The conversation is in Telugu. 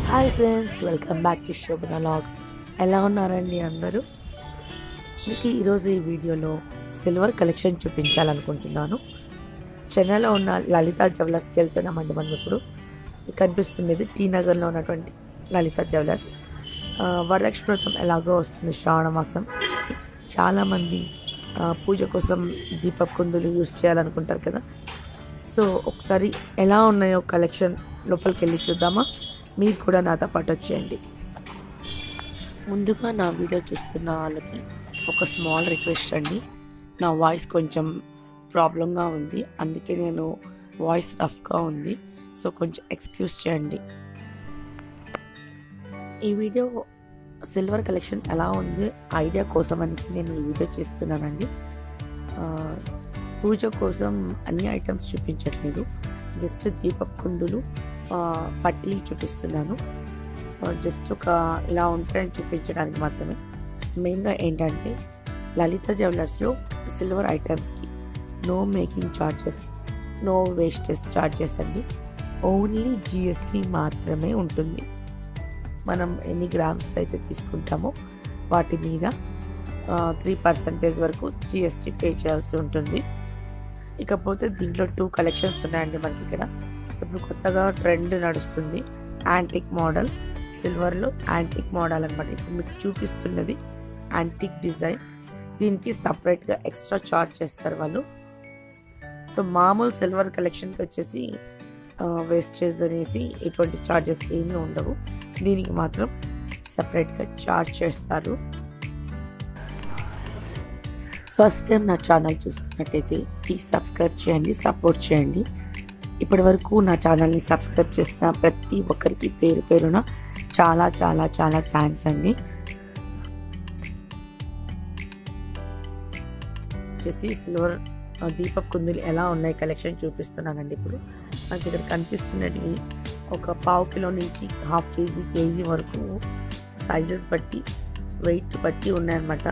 Hi friends, welcome back to Shobhana logs. ఎలా ఉన్నారండి అందరూ? మీకు ఈరోజు ఈ వీడియోలో సిల్వర్ కలెక్షన్ చూపించాలనుకుంటున్నాను. చెన్నైలో ఉన్న లలిత జ్యువెలర్స్కి వెళ్తున్నామండి. మనం ఇప్పుడు కనిపిస్తున్నది టీ నగర్లో ఉన్నటువంటి లలిత జ్యువెలర్స్. వరలక్ష్మి వ్రతం ఎలాగో వస్తుంది, శ్రావణ మాసం. చాలామంది పూజ కోసం దీపపు కుందులు యూజ్ చేయాలనుకుంటారు కదా. సో ఒకసారి ఎలా ఉన్నాయో కలెక్షన్ లోపలికి వెళ్ళి చూద్దామా? మీరు కూడా నాతో పాటు వచ్చేయండి. ముందుగా నా వీడియో చూస్తున్న వాళ్ళకి ఒక స్మాల్ రిక్వెస్ట్ అండి. నా వాయిస్ కొంచెం ప్రాబ్లంగా ఉంది, అందుకే నేను వాయిస్ రఫ్గా ఉంది. సో కొంచెం ఎక్స్క్యూజ్ చేయండి. ఈ వీడియో సిల్వర్ కలెక్షన్ ఎలా ఉంది ఐడియా కోసం అనేసి నేను ఈ వీడియో చేస్తున్నానండి. పూజ కోసం అన్ని ఐటమ్స్ చూపించట్లేదు, జస్ట్ దీపపు కుందులు, పట్టీలు చూపిస్తున్నాను. జస్ట్ ఒక ఇలా ఉంటాయని చూపించడానికి మాత్రమే. మెయిన్గా ఏంటంటే లలిత జ్యువెలర్స్లో సిల్వర్ ఐటమ్స్కి no making charges, no wastage charges అండి. ఓన్లీ జిఎస్టీ మాత్రమే ఉంటుంది. మనం ఎన్ని గ్రామ్స్ అయితే తీసుకుంటామో వాటి మీద 3% వరకు జిఎస్టీ పే చేయాల్సి ఉంటుంది. ఇకపోతే దీంట్లో 2 కలెక్షన్స్ ఉన్నాయండి మనకి ఇక్కడ. ఇప్పుడు కొత్తగా ట్రెండ్ నడుస్తుంది యాంటిక్ మోడల్, సిల్వర్లో యాంటిక్ మోడల్ అనమాట. ఇప్పుడు మీకు చూపిస్తున్నది యాంటిక్ డిజైన్. దీనికి సపరేట్గా ఎక్స్ట్రా ఛార్జ్ చేస్తారు వాళ్ళు. సో మామూలు సిల్వర్ కలెక్షన్కి వచ్చేసి వేస్టేజ్ అనేసి ఎటువంటి ఛార్జెస్ ఏమీ ఉండవు. దీనికి మాత్రం సపరేట్గా ఛార్జ్ చేస్తారు. ఫస్ట్ టైం నా ఛానల్ చూస్తున్నట్టయితే ప్లీజ్ సబ్స్క్రైబ్ చేయండి, సపోర్ట్ చేయండి. ఇప్పటి వరకు నా ఛానల్ని సబ్స్క్రైబ్ చేసిన ప్రతి ఒక్కరికి పేరు పేరున చాలా చాలా చాలా థ్యాంక్స్ అండి. వచ్చేసి సిల్వర్ దీపపు కుందులు ఎలా ఉన్నాయి కలెక్షన్ చూపిస్తున్నానండి. ఇప్పుడు నాకు ఇక్కడ కనిపిస్తున్నవి ఒక 1/2 కిలో నుంచి 1/2 కేజీ వరకు సైజెస్ బట్టి, వెయిట్ బట్టి ఉన్నాయన్నమాట.